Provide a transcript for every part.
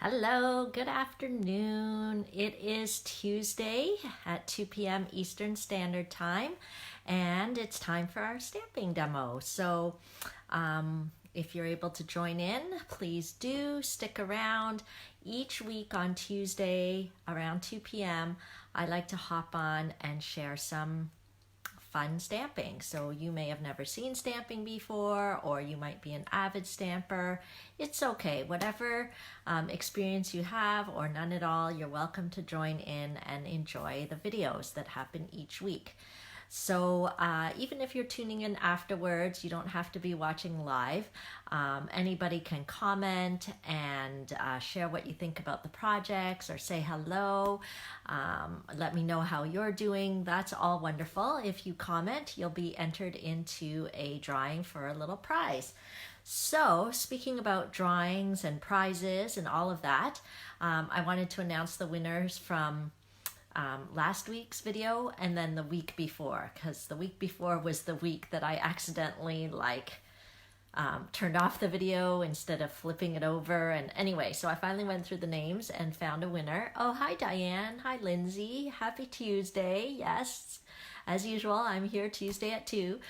Hello, good afternoon. It is Tuesday at 2 p.m. Eastern Standard Time, and it's time for our stamping demo. So if you're able to join in, please do stick around. Each week on Tuesday around 2 p.m., I like to hop on and share some fun stamping. So you may have never seen stamping before, or you might be an avid stamper. It's okay. Whatever experience you have or none at all, you're welcome to join in and enjoy the videos that happen each week. So even if you're tuning in afterwards, you don't have to be watching live. Anybody can comment and share what you think about the projects or say hello. Let me know how you're doing. That's all wonderful. If you comment, you'll be entered into a drawing for a little prize. So speaking about drawings and prizes and all of that, I wanted to announce the winners from last week's video and then the week before, because the week before was the week that I accidentally turned off the video instead of flipping it over. And anyway, so I finally went through the names and found a winner. Oh, hi Diane. Hi Lindsay. Happy Tuesday. Yes, as usual, I'm here Tuesday at 2.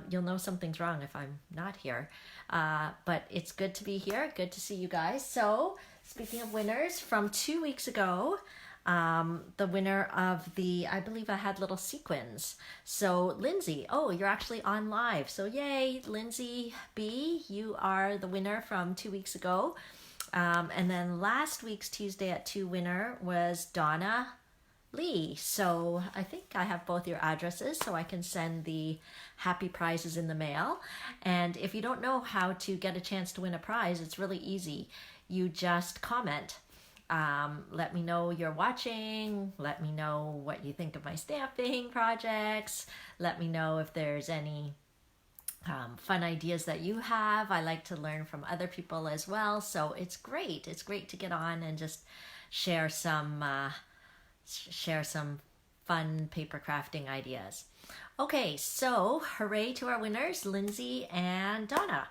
You'll know something's wrong if I'm not here. But it's good to be here. Good to see you guys. So speaking of winners, from 2 weeks ago, the winner of I believe I had little sequins. So Lindsay, oh, you're actually on live. So yay, Lindsay B, you are the winner from 2 weeks ago. And then last week's Tuesday at 2 winner was Donna Lee. So I think I have both your addresses so I can send the happy prizes in the mail. And if you don't know how to get a chance to win a prize, it's really easy. You just comment. Let me know you're watching. Let me know what you think of my stamping projects. Let me know if there's any fun ideas that you have. I like to learn from other people as well. So it's great. It's great to get on and just share some fun paper crafting ideas. Okay, so hooray to our winners, Lindsay and Donna.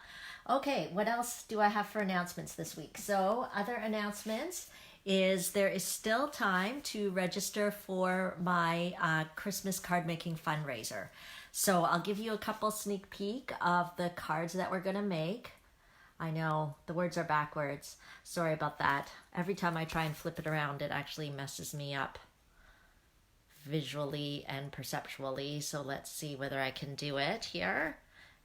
Okay, what else do I have for announcements this week? So other announcements is there is still time to register for my Christmas card making fundraiser. So I'll give you a couple sneak peek of the cards that we're gonna make. I know the words are backwards. Sorry about that. Every time I try and flip it around, it actually messes me up visually and perceptually. So let's see whether I can do it here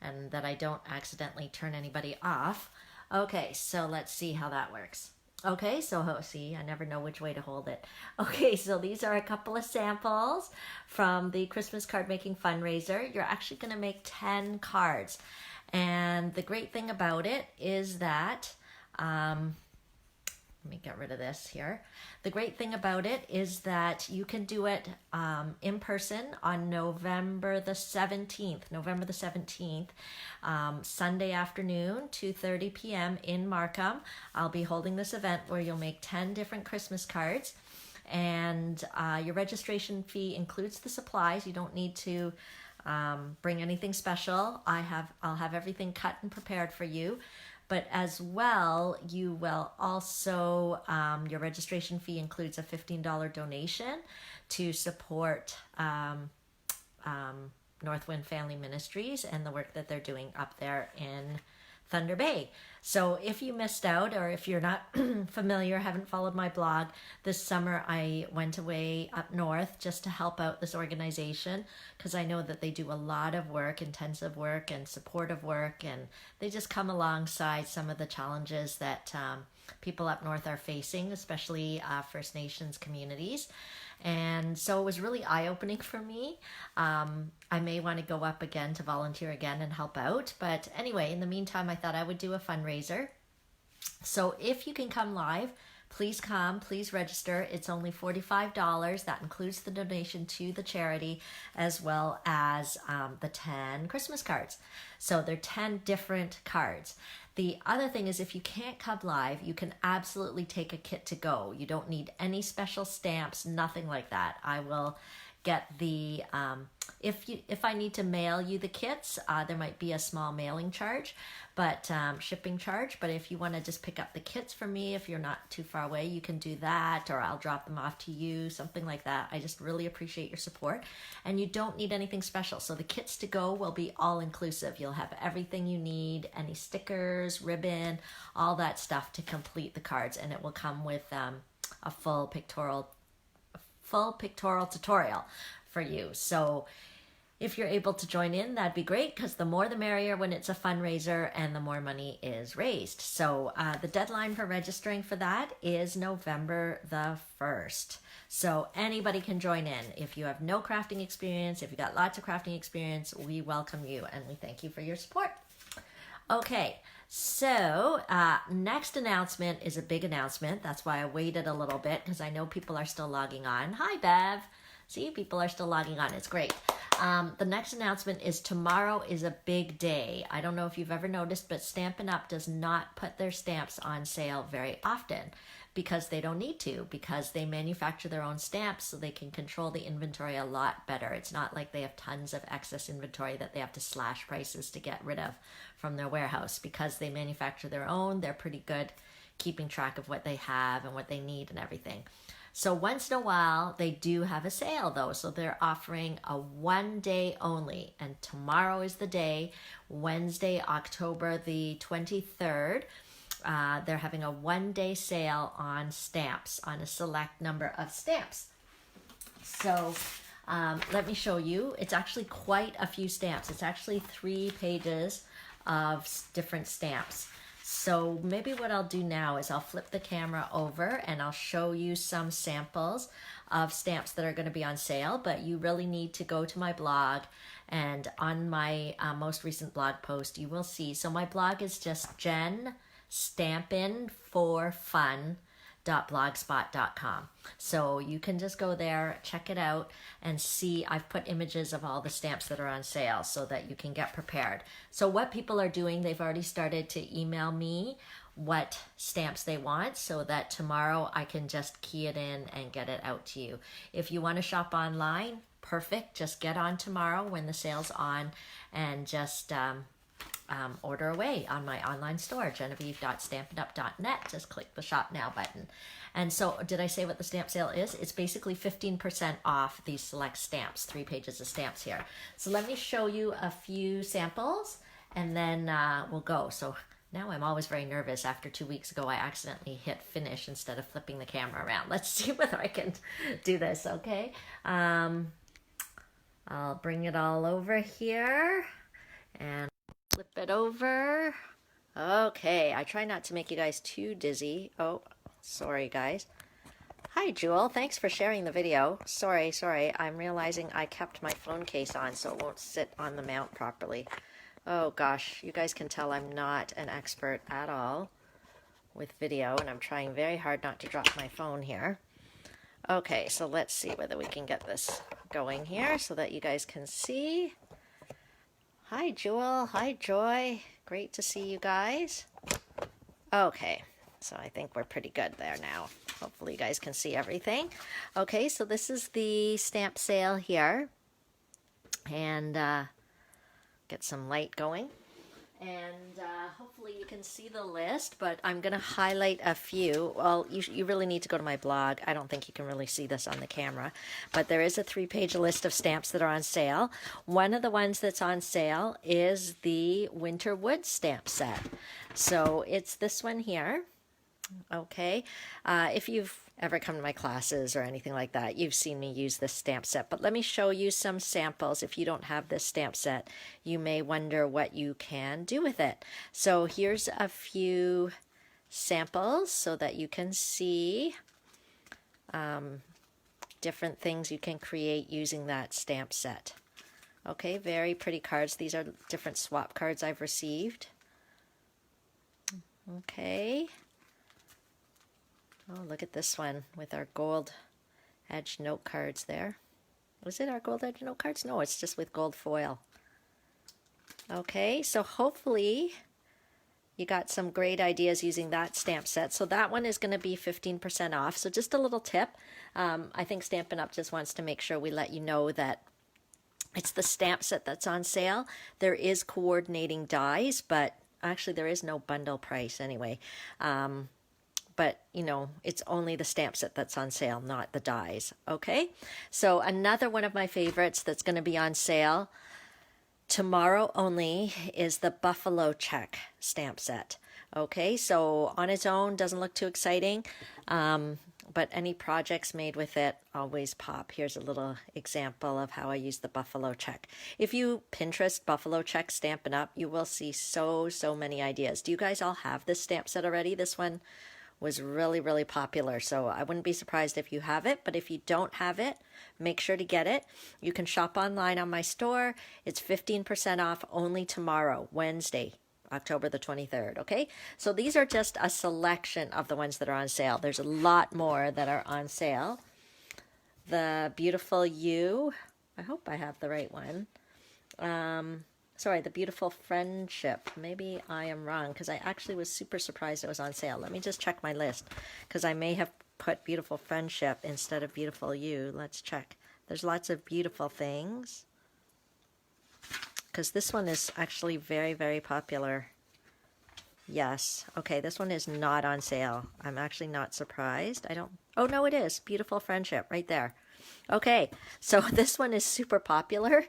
and that I don't accidentally turn anybody off. Okay, so let's see how that works. Okay, so see, I never know which way to hold it. Okay, so these are a couple of samples from the Christmas card making fundraiser. You're actually going to make 10 cards. And the great thing about it is that, let me get rid of this here. The great thing about it is that you can do it in person on November the 17th, Sunday afternoon, 2:30 p.m. in Markham. I'll be holding this event where you'll make 10 different Christmas cards, and your registration fee includes the supplies. You don't need to bring anything special. I'll have everything cut and prepared for you. But as well, you will also, your registration fee includes a $15 donation to support Northwind Family Ministries and the work that they're doing up there in Thunder Bay. So if you missed out, or if you're not familiar, haven't followed my blog, this summer I went away up north just to help out this organization, because I know that they do a lot of work, intensive work and supportive work, and they just come alongside some of the challenges that people up north are facing, especially First Nations communities. And so it was really eye-opening for me. I may want to go up again to volunteer again and help out. But anyway, in the meantime, I thought I would do a fundraiser. So if you can come live, please come, please register. It's only $45. That includes the donation to the charity, as well as the 10 Christmas cards. So they're 10 different cards. The other thing is, if you can't come live, you can absolutely take a kit to go. You don't need any special stamps, nothing like that. I will get the, if I need to mail you the kits, there might be a small mailing charge, but shipping charge. But if you want to just pick up the kits for me, if you're not too far away, you can do that, or I'll drop them off to you, something like that. I just really appreciate your support, and you don't need anything special. So the kits to go will be all inclusive. You'll have everything you need, any stickers, ribbon, all that stuff to complete the cards, and it will come with a full pictorial tutorial for you. So if you're able to join in, that'd be great, because the more the merrier when it's a fundraiser and the more money is raised. So the deadline for registering for that is November the 1st. So anybody can join in. If you have no crafting experience, if you got lots of crafting experience, we welcome you and we thank you for your support. Okay, so next announcement is a big announcement. That's why I waited a little bit, because I know people are still logging on. Hi, Bev. See, people are still logging on. It's great. The next announcement is tomorrow is a big day. I don't know if you've ever noticed, but Stampin' Up! Does not put their stamps on sale very often, because they don't need to, because they manufacture their own stamps, so they can control the inventory a lot better. It's not like they have tons of excess inventory that they have to slash prices to get rid of from their warehouse. Because they manufacture their own, they're pretty good keeping track of what they have and what they need and everything. So once in a while, they do have a sale though. So they're offering a 1 day only. And tomorrow is the day, Wednesday, October the 23rd. They're having a 1 day sale on stamps, on a select number of stamps. So let me show you. It's actually quite a few stamps. It's actually 3 pages of different stamps. So maybe what I'll do now is I'll flip the camera over and I'll show you some samples of stamps that are going to be on sale, but you really need to go to my blog, and on my most recent blog post you will see. So my blog is just jenstampinforfun.blogspot.com. So you can just go there, check it out, and see. I've put images of all the stamps that are on sale so that you can get prepared. So what people are doing, they've already started to email me what stamps they want, so that tomorrow I can just key it in and get it out to you. If you want to shop online, perfect. Just get on tomorrow when the sale's on and just order away on my online store, genevieve.stampinup.net. Just click the shop now button. And so did I say what the stamp sale is? It's basically 15% off these select stamps, 3 pages of stamps here. So let me show you a few samples and then we'll go. So now I'm always very nervous. After 2 weeks ago, I accidentally hit finish instead of flipping the camera around. Let's see whether I can do this, okay? I'll bring it all over here and flip it over. Okay, I try not to make you guys too dizzy. Oh, sorry guys. Hi Jewel, thanks for sharing the video. Sorry, I'm realizing I kept my phone case on so it won't sit on the mount properly. Oh gosh, you guys can tell I'm not an expert at all with video, and I'm trying very hard not to drop my phone here. Okay, so let's see whether we can get this going here so that you guys can see. Hi Jewel, hi Joy, great to see you guys. Okay, so I think we're pretty good there now. Hopefully you guys can see everything. Okay, so this is the stamp sale here, and get some light going. And hopefully you can see the list, but I'm going to highlight a few. Well, you really need to go to my blog. I don't think you can really see this on the camera, but there is a 3-page list of stamps that are on sale. One of the ones that's on sale is the Winter Wood Stamp Set. So it's this one here. Okay, if you've ever come to my classes or anything like that, you've seen me use this stamp set, but let me show you some samples. If you don't have this stamp set, you may wonder what you can do with it. So here's a few samples so that you can see different things you can create using that stamp set. Okay, very pretty cards. These are different swap cards I've received. Okay. Oh, look at this one with our gold edge note cards there. Was it our gold edge note cards? No, it's just with gold foil. Okay, so hopefully you got some great ideas using that stamp set. So that one is going to be 15% off. So just a little tip. I think Stampin' Up! Just wants to make sure we let you know that it's the stamp set that's on sale. There is coordinating dies, but actually there is no bundle price anyway. But, you know, it's only the stamp set that's on sale, not the dies. Okay? So another one of my favorites that's going to be on sale tomorrow only is the Buffalo Check stamp set. Okay, so on its own doesn't look too exciting, but any projects made with it always pop. Here's a little example of how I use the Buffalo Check. If you Pinterest Buffalo Check Stampin' Up, you will see so many ideas. Do you guys all have this stamp set already? This one was really popular, so I wouldn't be surprised if you have it, but if you don't have it, make sure to get it. You can shop online on my store. It's 15% off only tomorrow, Wednesday, October the 23rd, okay? So these are just a selection of the ones that are on sale. There's a lot more that are on sale. The Beautiful You, I hope I have the right one. Sorry, the Beautiful Friendship. Maybe I am wrong because I actually was super surprised it was on sale. Let me just check my list because I may have put Beautiful Friendship instead of Beautiful You. Let's check. There's lots of beautiful things because this one is actually very popular. Yes. Okay, this one is not on sale. I'm actually not surprised. Oh, no, it is. Beautiful Friendship right there. Okay, so this one is super popular.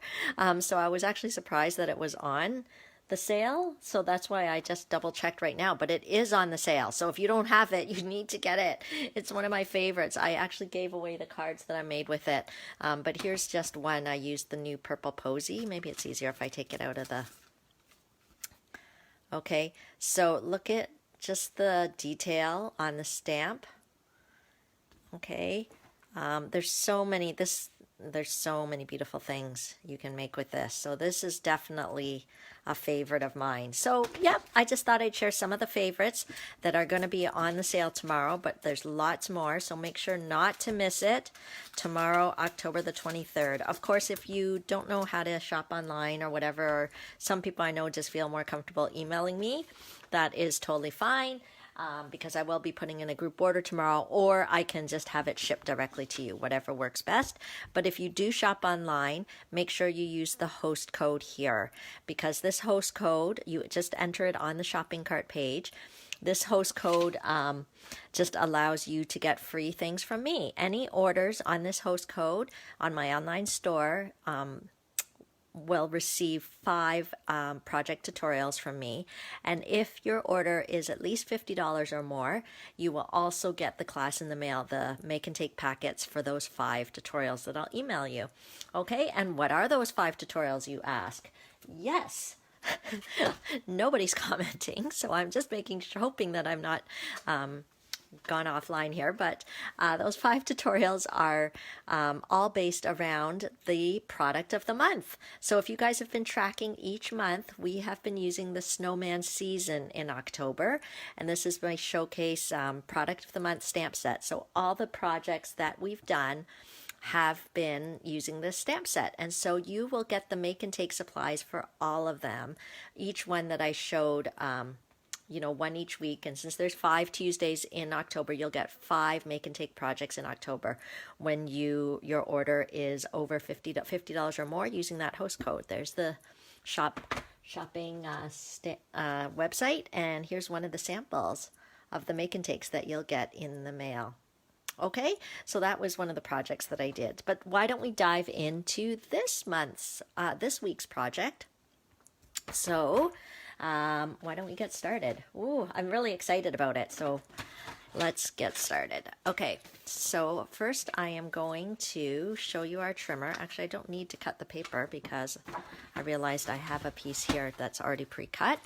So I was actually surprised that it was on the sale. So that's why I just double checked right now. But it is on the sale. So if you don't have it, you need to get it. It's one of my favorites. I actually gave away the cards that I made with it. But here's just one. I used the new purple posy. Maybe it's easier if I take it out of the... Okay, so look at just the detail on the stamp. Okay. There's so many beautiful things you can make with this. So this is definitely a favorite of mine. So yeah, I just thought I'd share some of the favorites that are going to be on the sale tomorrow, but there's lots more. So make sure not to miss it tomorrow, October the 23rd. Of course, if you don't know how to shop online or whatever, or some people I know just feel more comfortable emailing me, that is totally fine. Because I will be putting in a group order tomorrow, or I can just have it shipped directly to you, whatever works best. But if you do shop online, make sure you use the host code here, because this host code, you just enter it on the shopping cart page. This host code just allows you to get free things from me. Any orders on this host code on my online store will receive 5 project tutorials from me, and if your order is at least $50 or more, you will also get the class in the mail, the make and take packets for those 5 tutorials that I'll email you. Okay, and what are those 5 tutorials, you ask? Yes. Nobody's commenting, so I'm just hoping that I'm not gone offline here, but those 5 tutorials are all based around the product of the month. So if you guys have been tracking each month, we have been using the Snowman Season in October, and this is my showcase product of the month stamp set. So all the projects that we've done have been using this stamp set, and so you will get the make and take supplies for all of them. Each one that I showed one each week, and since there's 5 Tuesdays in October, you'll get 5 make and take projects in October when your order is over $50 or more using that host code. There's the shopping website, and here's one of the samples of the make and takes that you'll get in the mail. Okay, so that was one of the projects that I did. But why don't we dive into this week's project? So why don't we get started? Ooh, I'm really excited about it, so let's get started. Okay, so first I am going to show you our trimmer. Actually, I don't need to cut the paper because I realized I have a piece here that's already pre-cut,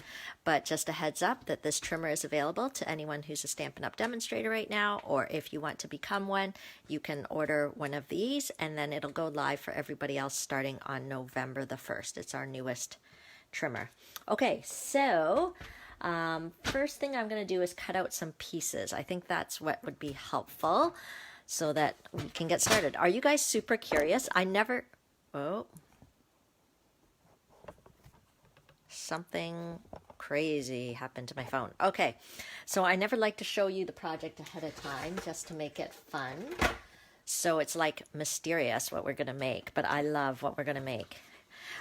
but just a heads up that this trimmer is available to anyone who's a Stampin' Up! Demonstrator right now, or if you want to become one, you can order one of these, and then it'll go live for everybody else starting on November the 1st. It's our newest trimmer. Okay, so first thing I'm going to do is cut out some pieces. I think that's what would be helpful so that we can get started. Are you guys super curious? Something crazy happened to my phone. Okay, so I never like to show you the project ahead of time just to make it fun. So it's like mysterious what we're going to make, but I love what we're going to make.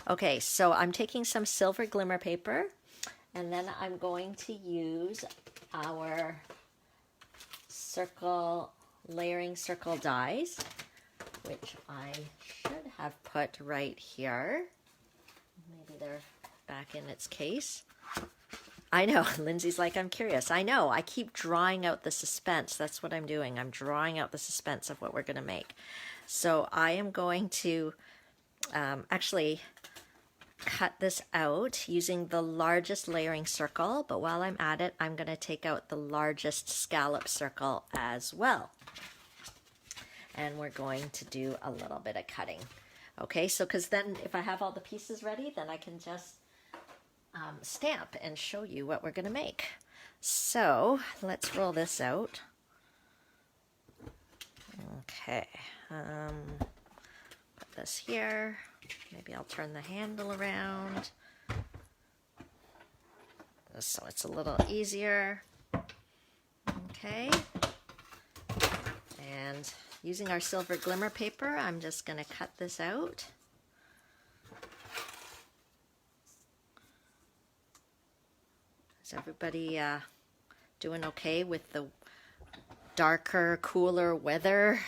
Okay, so I'm taking some silver glimmer paper, and then I'm going to use our layering circle dies, which I should have put right here. Maybe they're back in its case. I know, Lindsay's like, I'm curious. I know, I keep drawing out the suspense. That's what I'm doing. I'm drawing out the suspense of what we're going to make. So I am going to actually cut this out using the largest layering circle, but while I'm at it, I'm going to take out the largest scallop circle as well. And we're going to do a little bit of cutting. Okay, so because then if I have all the pieces ready, then I can just stamp and show you what we're going to make. So let's roll this out. Okay, put this here. Maybe I'll turn the handle around so it's a little easier. Okay, and using our silver glimmer paper, I'm just going to cut this out. Is everybody doing okay with the darker, cooler weather?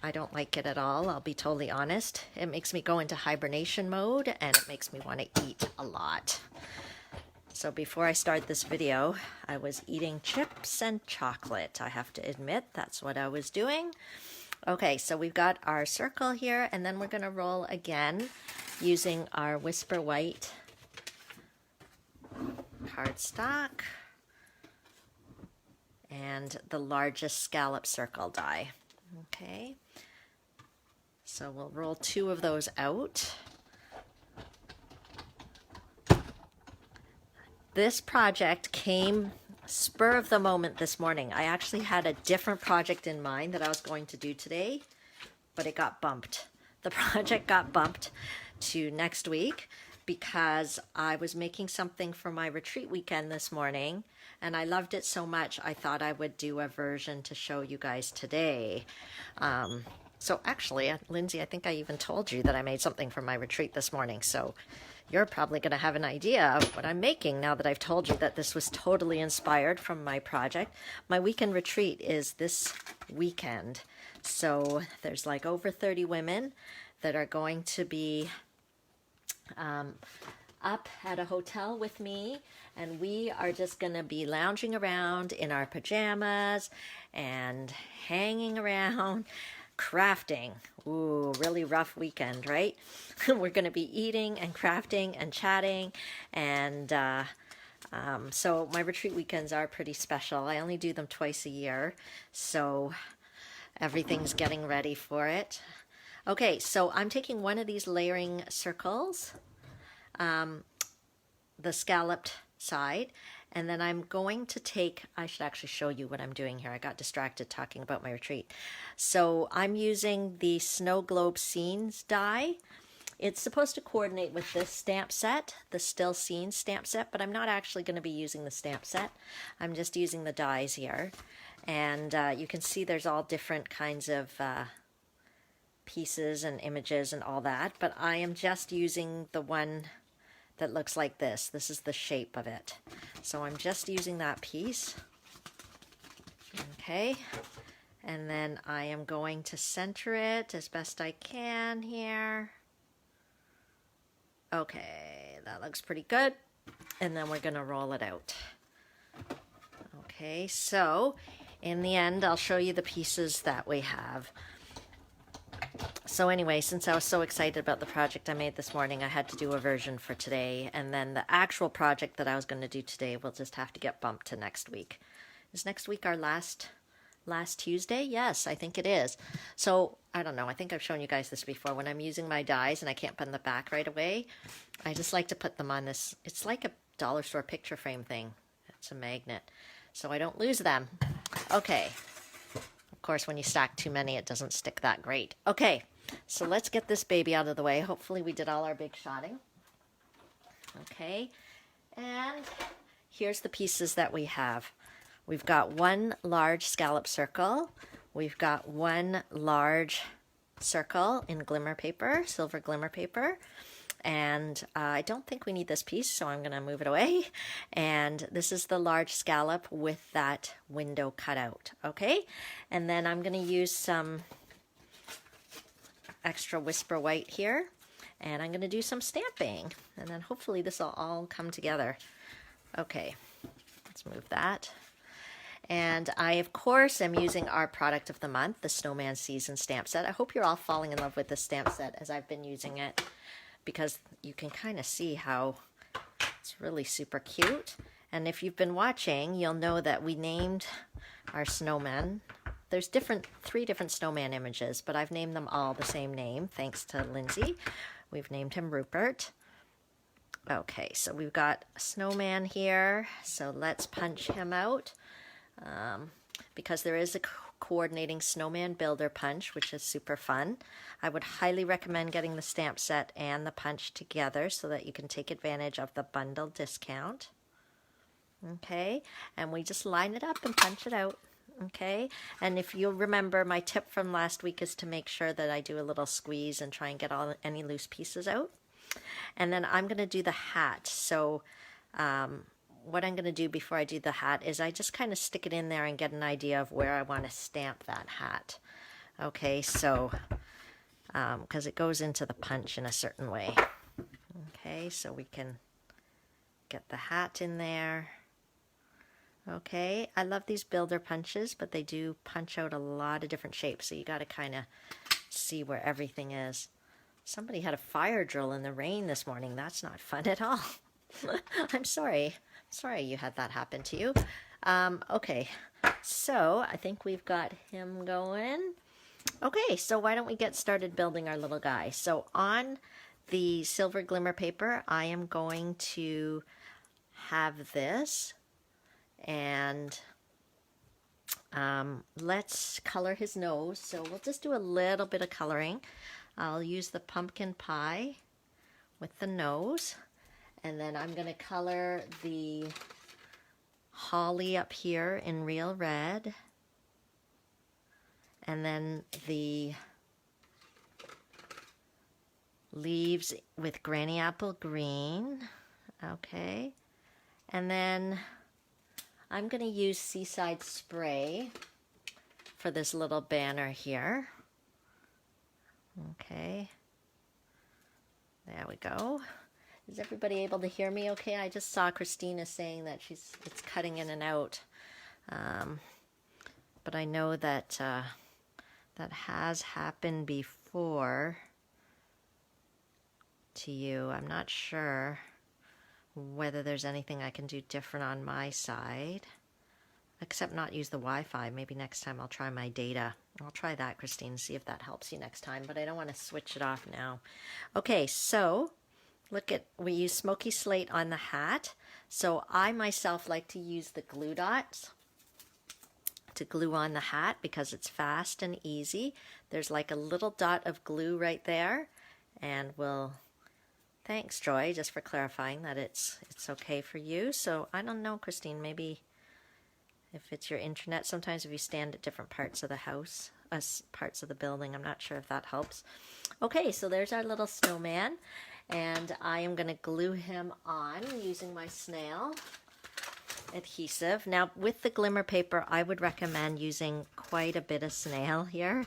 I don't like it at all, I'll be totally honest. It makes me go into hibernation mode, and it makes me want to eat a lot. So before I start this video, I was eating chips and chocolate. I have to admit, that's what I was doing. Okay, so we've got our circle here, and then we're going to roll again using our Whisper White cardstock and the largest scallop circle die. Okay, so we'll roll 2 of those out. This project came spur of the moment this morning. I actually had a different project in mind that I was going to do today, but it got bumped. The project got bumped to next week because I was making something for my retreat weekend this morning, and I loved it so much I thought I would do a version to show you guys today. So actually, Lindsay, I think I even told you that I made something for my retreat this morning, so you're probably going to have an idea of what I'm making now that I've told you that this was totally inspired from my project. My weekend retreat is this weekend, so there's like over 30 women that are going to be up at a hotel with me, and we are just going to be lounging around in our pajamas and hanging around crafting. Ooh, really rough weekend, right? We're going to be eating and crafting and chatting, and so my retreat weekends are pretty special. I only do them twice a year, so everything's getting ready for it. Okay, so I'm taking one of these layering circles, the scalloped side, and then I'm going to take, I should actually show you what I'm doing here. I got distracted talking about my retreat. So I'm using the Snow Globe Scenes die. It's supposed to coordinate with this stamp set, the Still Scenes stamp set, but I'm not actually going to be using the stamp set. I'm just using the dies here. And you can see there's all different kinds of pieces and images and all that, but I am just using the one that looks like this. This is the shape of it. So I'm just using that piece. Okay, and then I am going to center it as best I can here. Okay, that looks pretty good. And then we're going to roll it out. Okay, so in the end, I'll show you the pieces that we have. So anyway, since I was so excited about the project I made this morning, I had to do a version for today. And then the actual project that I was going to do today will just have to get bumped to next week. Is next week our last Tuesday? Yes, I think it is. So I don't know. I think I've shown you guys this before. When I'm using my dies and I can't put them back right away, I just like to put them on this. It's like a dollar store picture frame thing. It's a magnet. So I don't lose them. Okay. Of course, when you stack too many, it doesn't stick that great. Okay, so let's get this baby out of the way. Hopefully we did all our big shotting. Okay, And here's the pieces that we have. We've got one large scallop circle. We've got one large circle in glimmer paper, silver glimmer paper. And I don't think we need this piece, so I'm going to move it away. And this is the large scallop with that window cut out, okay? And then I'm going to use some extra Whisper White here. And I'm going to do some stamping. And then hopefully this will all come together. Okay, let's move that. And I, of course, am using our product of the month, the Snowman Season Stamp Set. I hope you're all falling in love with this stamp set as I've been using it, because you can kind of see how it's really super cute. And if you've been watching, you'll know that we named our snowmen. There's three different snowman images, but I've named them all the same name, thanks to Lindsay. We've named him Rupert. Okay, so we've got a snowman here, so let's punch him out. Because there is a coordinating snowman builder punch, which is super fun. I would highly recommend getting the stamp set and the punch together so that you can take advantage of the bundle discount. Okay, and we just line it up and punch it out. Okay, and if you'll remember, my tip from last week is to make sure that I do a little squeeze and try and get any loose pieces out. And then I'm going to do the hat. So what I'm going to do before I do the hat is I just kind of stick it in there and get an idea of where I want to stamp that hat. Okay, so because it goes into the punch in a certain way. Okay, so we can get the hat in there. Okay, I love these builder punches, but they do punch out a lot of different shapes, so you got to kind of see where everything is. Somebody had a fire drill in the rain this morning. That's not fun at all. I'm sorry. Sorry you had that happen to you. Okay, so I think we've got him going. Okay, so why don't we get started building our little guy? So on the silver glimmer paper, I am going to have this, and let's color his nose. So we'll just do a little bit of coloring. I'll use the pumpkin pie with the nose. And then I'm going to color the holly up here in real red. And then the leaves with granny apple green. Okay. And then I'm going to use Seaside Spray for this little banner here. Okay. There we go. Is everybody able to hear me okay? I just saw Christina saying that it's cutting in and out. But I know that that has happened before to you. I'm not sure whether there's anything I can do different on my side, except not use the Wi-Fi. Maybe next time I'll try my data. I'll try that, Christine, see if that helps you next time, but I don't want to switch it off now. Okay, so look at, we use Smoky Slate on the hat. So I myself like to use the glue dots to glue on the hat because it's fast and easy. There's like a little dot of glue right there, and thanks Joy, just for clarifying that it's okay for you. So I don't know, Christine, maybe if it's your internet, sometimes if you stand at different parts of the house, parts of the building, I'm not sure if that helps. Okay, so there's our little snowman, and I am going to glue him on using my snail adhesive. Now with the glimmer paper, I would recommend using quite a bit of snail here,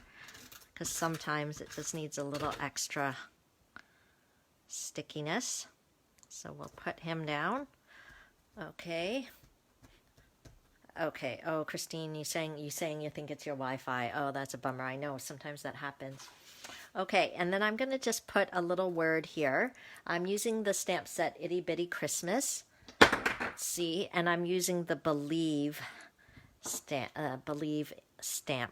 because sometimes it just needs a little extra stickiness. So we'll put him down. Okay. Okay. Oh, Christine, you saying you think it's your Wi-Fi. Oh, that's a bummer. I know sometimes that happens. Okay, and then I'm going to just put a little word here. I'm using the stamp set Itty Bitty Christmas. Let's see, and I'm using the Believe stamp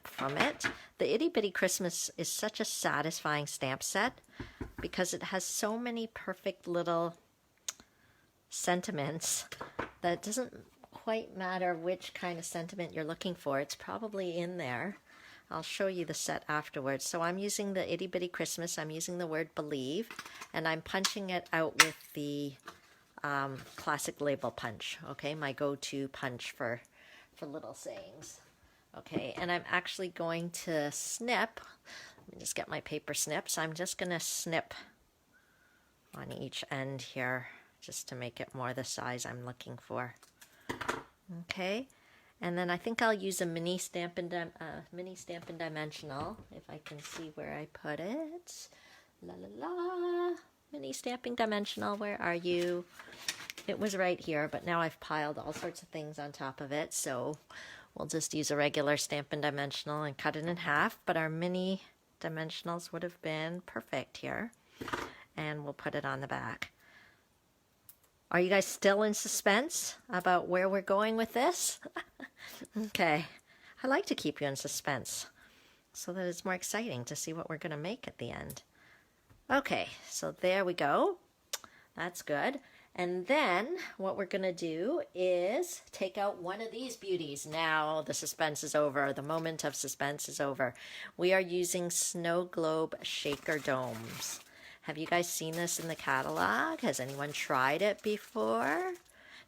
from it. The Itty Bitty Christmas is such a satisfying stamp set because it has so many perfect little sentiments that it doesn't quite matter which kind of sentiment you're looking for. It's probably in there. I'll show you the set afterwards. So I'm using the Itty Bitty Christmas. I'm using the word believe, and I'm punching it out with the classic label punch, okay? My go-to punch for little sayings. Okay, and I'm actually going to snip. Let me just get my paper snips. I'm just going to snip on each end here just to make it more the size I'm looking for. Okay, and then I think I'll use a mini Stampin' Dimensional, if I can see where I put it. La la la, mini Stamping Dimensional, where are you? It was right here, but now I've piled all sorts of things on top of it, so we'll just use a regular Stampin' Dimensional and cut it in half, but our mini dimensionals would have been perfect here. And we'll put it on the back. Are you guys still in suspense about where we're going with this? Okay, I like to keep you in suspense so that it's more exciting to see what we're going to make at the end. Okay, so there we go. That's good. And then what we're going to do is take out one of these beauties. Now the suspense is over. The moment of suspense is over. We are using snow globe shaker domes. Have you guys seen this in the catalog? Has anyone tried it before?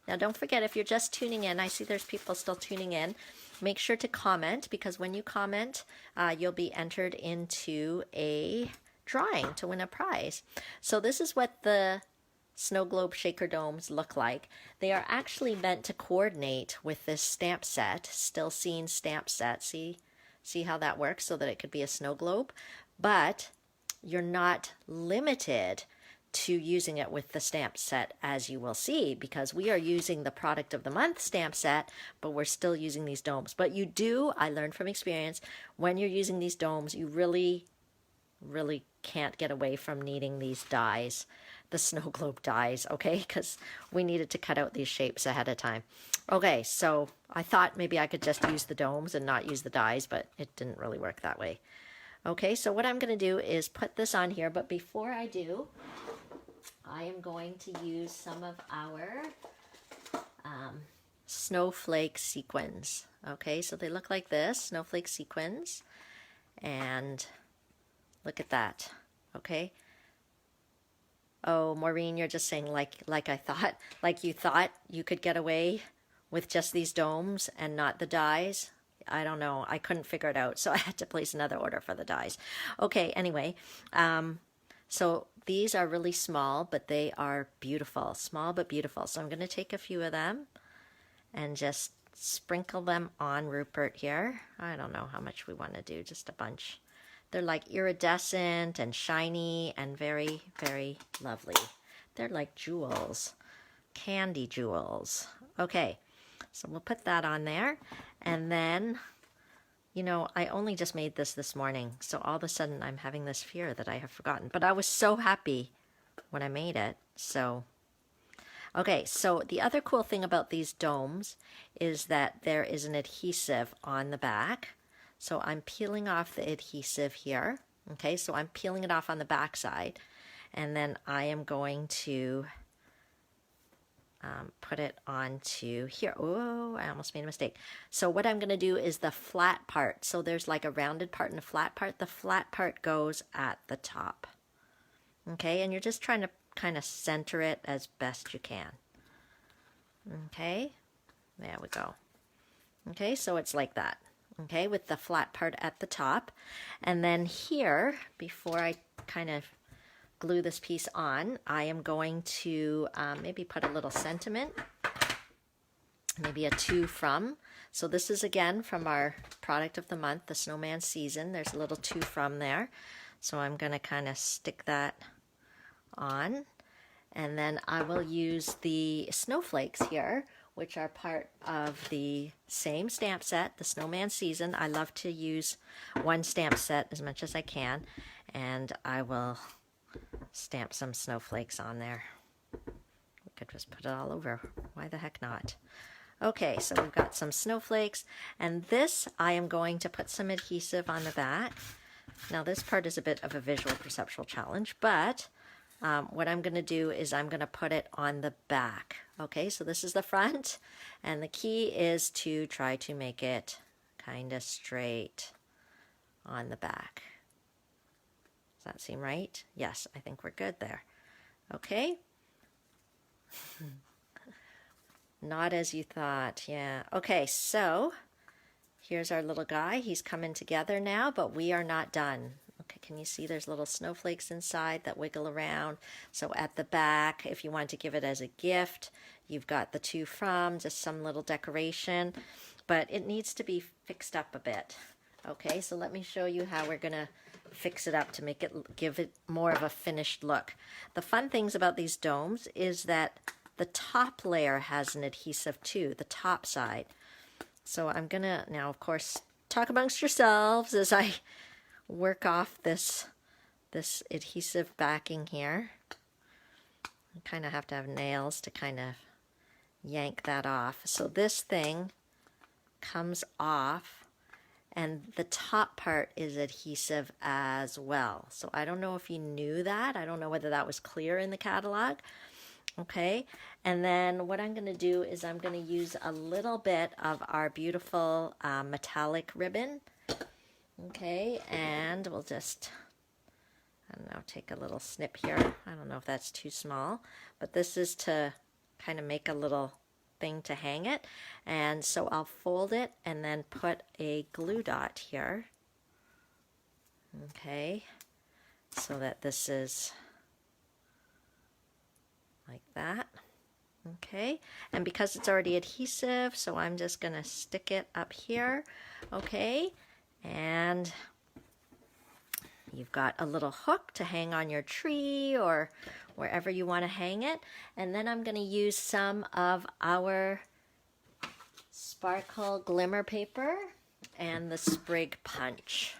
Now don't forget, if you're just tuning in, I see there's people still tuning in, make sure to comment, because when you comment, you'll be entered into a drawing to win a prize. So this is what the snow globe shaker domes look like. They are actually meant to coordinate with this stamp set, Still Seen stamp set. See how that works, so that it could be a snow globe, but you're not limited to using it with the stamp set, as you will see, because we are using the product of the month stamp set, but we're still using these domes. But you do, I learned from experience, when you're using these domes, you really can't get away from needing these dies, the snow globe dies, okay? Because we needed to cut out these shapes ahead of time. Okay, so I thought maybe I could just use the domes and not use the dies, but it didn't really work that way. Okay, so what I'm going to do is put this on here, but before I do, I am going to use some of our snowflake sequins. Okay, so they look like this, snowflake sequins, and look at that. Okay. Oh, Maureen, you're just saying like I thought, like you thought you could get away with just these domes and not the dies. I don't know. I couldn't figure it out, so I had to place another order for the dies. Okay, anyway, so these are really small, but they are beautiful. Small but beautiful. So I'm going to take a few of them and just sprinkle them on Rupert here. I don't know how much we want to do, just a bunch. They're like iridescent and shiny and very, very lovely. They're like jewels, candy jewels. Okay, so we'll put that on there. And then, you know, I only just made this morning, so all of a sudden I'm having this fear that I have forgotten. But I was so happy when I made it, so... Okay, so the other cool thing about these domes is that there is an adhesive on the back. So I'm peeling off the adhesive here. Okay, so I'm peeling it off on the back side. And then I am going to put it onto here. Oh, I almost made a mistake. So what I'm going to do is the flat part. So there's like a rounded part and a flat part. The flat part goes at the top. Okay, and you're just trying to kind of center it as best you can. Okay, there we go. Okay, so it's like that. Okay, with the flat part at the top. And then here, before I kind of glue this piece on, I am going to maybe put a little sentiment, maybe a to from. So this is again from our product of the month, the Snowman Season. There's a little to from there. So I'm going to kind of stick that on. And then I will use the snowflakes here, which are part of the same stamp set, the Snowman Season. I love to use one stamp set as much as I can, and I will stamp some snowflakes on there. We could just put it all over. Why the heck not? Okay, so we've got some snowflakes, and this I am going to put some adhesive on the back. Now this part is a bit of a visual perceptual challenge, but what I'm going to do is I'm going to put it on the back. Okay, so this is the front, and the key is to try to make it kind of straight on the back. Does that seem right? Yes, I think we're good there. Okay, Not as you thought, yeah. Okay, so here's our little guy. He's coming together now, but we are not done. Okay, can you see there's little snowflakes inside that wiggle around? So at the back, if you want to give it as a gift, you've got the to from, just some little decoration, but it needs to be fixed up a bit. Okay, so let me show you how we're gonna fix it up to make it, give it more of a finished look. The fun things about these domes is that the top layer has an adhesive too, the top side. So I'm gonna now, of course, talk amongst yourselves as I work off this adhesive backing here. I kind of have to have nails to kind of yank that off. So this thing comes off, and the top part is adhesive as well. So I don't know if you knew that. I don't know whether that was clear in the catalog. Okay, and then what I'm going to do is I'm going to use a little bit of our beautiful metallic ribbon. Okay, and we'll just, I don't know, take a little snip here. I don't know if that's too small, but this is to kind of make a little thing to hang it. And so I'll fold it and then put a glue dot here. Okay, so that this is like that. Okay, and because it's already adhesive, so I'm just going to stick it up here. Okay, and you've got a little hook to hang on your tree or wherever you want to hang it. And then I'm going to use some of our sparkle glimmer paper and the sprig punch.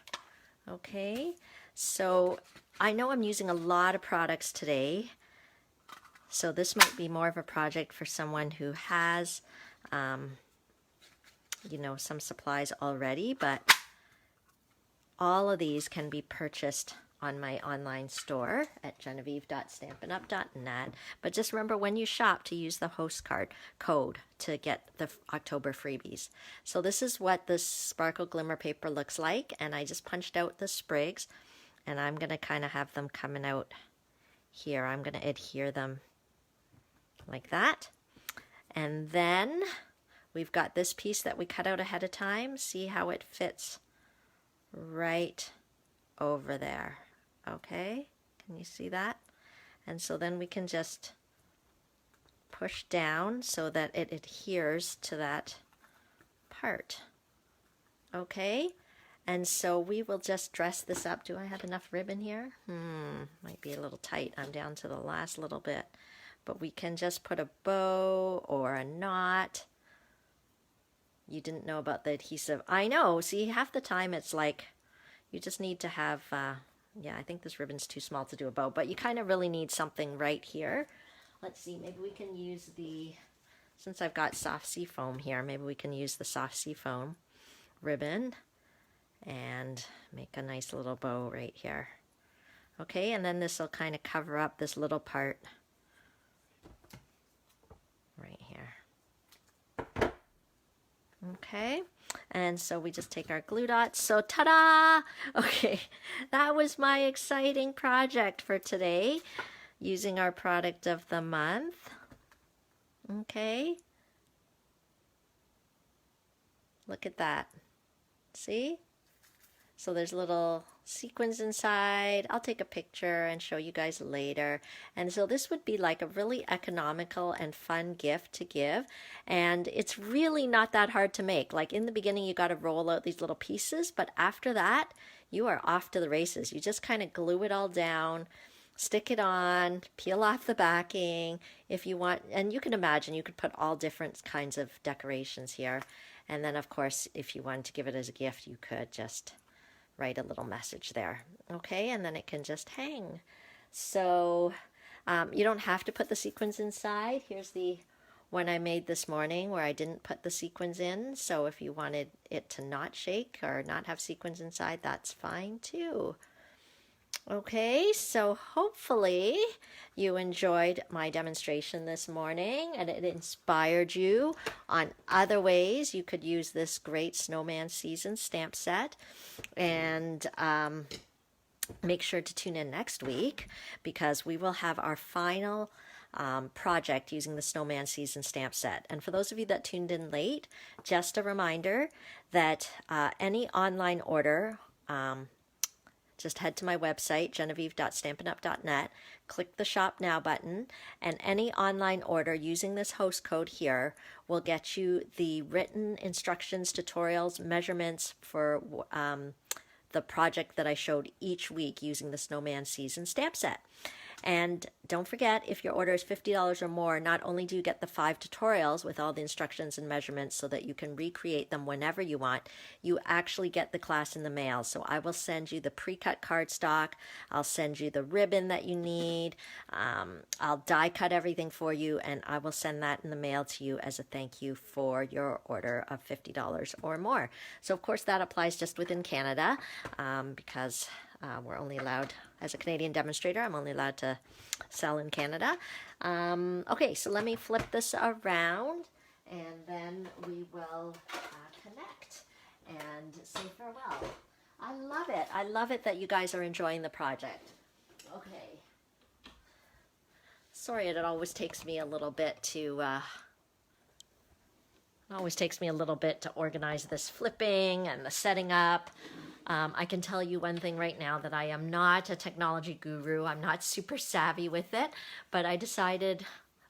Okay, so I know I'm using a lot of products today, so this might be more of a project for someone who has, you know, some supplies already, but all of these can be purchased on my online store at genevieve.stampinup.net. But just remember when you shop to use the host card code to get the October freebies. So this is what this sparkle glimmer paper looks like, and I just punched out the sprigs, and I'm going to kind of have them coming out here. I'm going to adhere them like that. And then we've got this piece that we cut out ahead of time. See how it fits right over there. Okay, can you see that? And so then we can just push down so that it adheres to that part. Okay, and so we will just dress this up. Do I have enough ribbon here? Might be a little tight. I'm down to the last little bit. But we can just put a bow or a knot. You didn't know about the adhesive. I know. See, half the time it's like you just need to have, yeah, I think this ribbon's too small to do a bow, but you kind of really need something right here. Let's see, maybe we can use the, since I've got soft seafoam here, maybe we can use the soft seafoam ribbon and make a nice little bow right here. Okay, and then this will kind of cover up this little part right here. Okay, and so we just take our glue dots. So ta-da! Okay, that was my exciting project for today, using our product of the month. Okay, look at that. See? So there's little sequins inside. I'll take a picture and show you guys later. And so this would be like a really economical and fun gift to give. And it's really not that hard to make. Like in the beginning, you got to roll out these little pieces, but after that, you are off to the races. You just kind of glue it all down, stick it on, peel off the backing if you want. And you can imagine you could put all different kinds of decorations here. And then of course, if you wanted to give it as a gift, you could just write a little message there. Okay, and then it can just hang. So you don't have to put the sequins inside. Here's the one I made this morning where I didn't put the sequins in. So if you wanted it to not shake or not have sequins inside, that's fine too. Okay, so hopefully you enjoyed my demonstration this morning and it inspired you on other ways you could use this great Snowman Season Stamp Set. And make sure to tune in next week because we will have our final project using the Snowman Season Stamp Set. And for those of you that tuned in late, just a reminder that any online order, just head to my website, genevieve.stampinup.net, click the Shop Now button, and any online order using this host code here will get you the written instructions, tutorials, measurements for the project that I showed each week using the Snowman Season Stamp Set. And don't forget, if your order is $50 or more, not only do you get the 5 tutorials with all the instructions and measurements so that you can recreate them whenever you want, you actually get the class in the mail. So I will send you the pre-cut cardstock, I'll send you the ribbon that you need, I'll die cut everything for you, and I will send that in the mail to you as a thank you for your order of $50 or more. So of course that applies just within Canada, because we're only allowed, as a Canadian demonstrator, I'm only allowed to sell in Canada. Okay, so let me flip this around, and then we will connect and say farewell. I love it. I love it that you guys are enjoying the project. Okay. Sorry, it always takes me a little bit to organize this flipping and the setting up. I can tell you one thing right now, that I am not a technology guru. I'm not super savvy with it, but I decided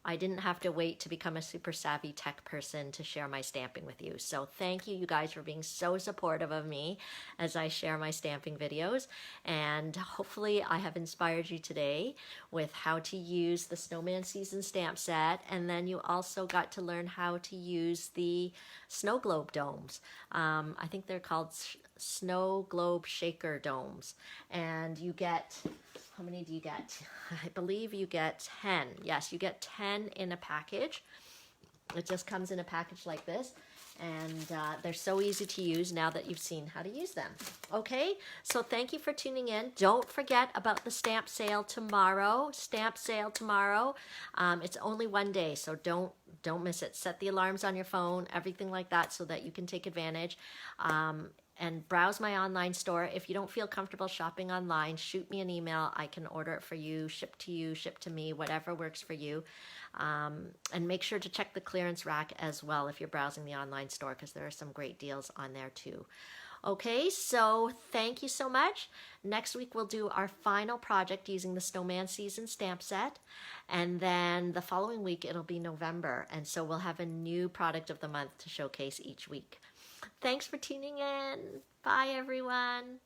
I didn't have to wait to become a super savvy tech person to share my stamping with you. So thank you, you guys, for being so supportive of me as I share my stamping videos. And hopefully I have inspired you today with how to use the Snowman Season Stamp Set. And then you also got to learn how to use the snow globe domes. I think they're called snow globe shaker domes. And you get, how many do you get? I believe you get 10. Yes, you get 10 in a package. It just comes in a package like this. And they're so easy to use now that you've seen how to use them. Okay, so thank you for tuning in. Don't forget about the stamp sale tomorrow. Stamp sale tomorrow. It's only one day, so don't miss it. Set the alarms on your phone, everything like that, so that you can take advantage. And browse my online store. If you don't feel comfortable shopping online, shoot me an email. I can order it for you, ship to me, whatever works for you. And make sure to check the clearance rack as well if you're browsing the online store, because there are some great deals on there too. Okay, so thank you so much. Next week we'll do our final project using the Snowman Season Stamp Set. And then the following week it'll be November. And so we'll have a new product of the month to showcase each week. Thanks for tuning in. Bye, everyone.